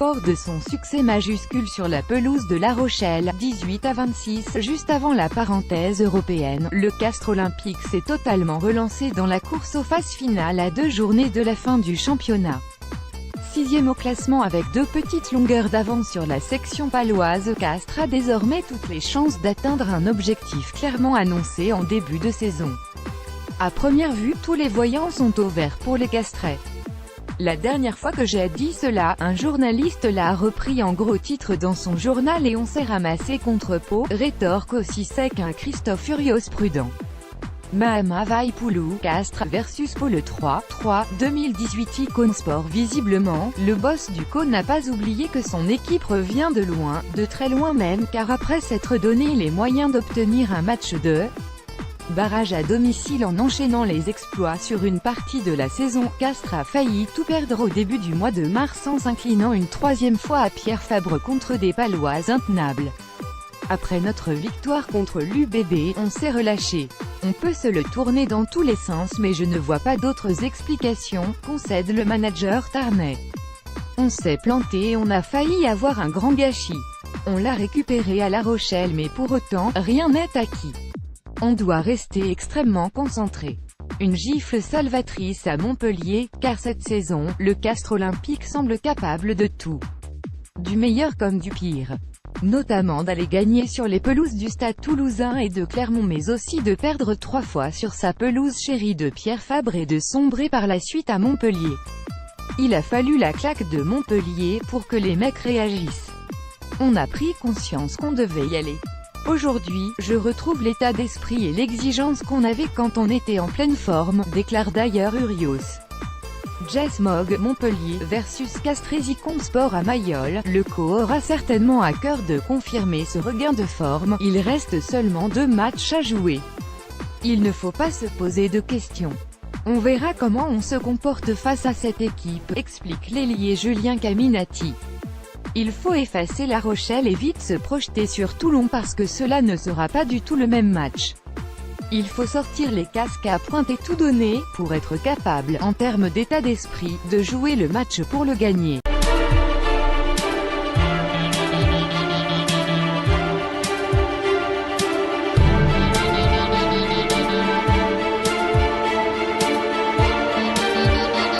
Fort de son succès majuscule sur la pelouse de La Rochelle, 18-26, juste avant la parenthèse européenne, le Castres olympique s'est totalement relancé dans la course aux phases finales à 2 journées de la fin du championnat. 6e au classement avec 2 petites longueurs d'avance sur la section paloise, Castres a désormais toutes les chances d'atteindre un objectif clairement annoncé en début de saison. À première vue, tous les voyants sont au vert pour les Castrais. La dernière fois que j'ai dit cela, un journaliste l'a repris en gros titre dans son journal et on s'est ramassé contre Pau, rétorque aussi sec un Christophe Furios prudent. Mahama Vaipoulou, Castres versus Pau le 3-3, 2018 Icône Sport. Visiblement, le boss du Co n'a pas oublié que son équipe revient de loin, de très loin même, car après s'être donné les moyens d'obtenir un match de barrage à domicile en enchaînant les exploits sur une partie de la saison, Castres a failli tout perdre au début du mois de mars en s'inclinant une 3e fois à Pierre Fabre contre des Palois intenables. Après notre victoire contre l'UBB, on s'est relâché. On peut se le tourner dans tous les sens mais je ne vois pas d'autres explications, concède le manager tarnais. On s'est planté et on a failli avoir un grand gâchis. On l'a récupéré à La Rochelle mais pour autant, rien n'est acquis. On doit rester extrêmement concentré. Une gifle salvatrice à Montpellier, car cette saison, le Castres olympique semble capable de tout. Du meilleur comme du pire. Notamment d'aller gagner sur les pelouses du Stade Toulousain et de Clermont mais aussi de perdre 3 fois sur sa pelouse chérie de Pierre Fabre et de sombrer par la suite à Montpellier. Il a fallu la claque de Montpellier pour que les mecs réagissent. On a pris conscience qu'on devait y aller. Aujourd'hui, je retrouve l'état d'esprit et l'exigence qu'on avait quand on était en pleine forme, déclare d'ailleurs Urios. Jess Mogg, Montpellier versus Castres Icône Sport à Mayol. Le Co aura certainement à cœur de confirmer ce regain de forme, il reste seulement 2 matchs à jouer. Il ne faut pas se poser de questions. On verra comment on se comporte face à cette équipe, explique l'ailier Julien Caminati. Il faut effacer La Rochelle et vite se projeter sur Toulon parce que cela ne sera pas du tout le même match. Il faut sortir les casques à pointe et tout donner, pour être capable, en termes d'état d'esprit, de jouer le match pour le gagner.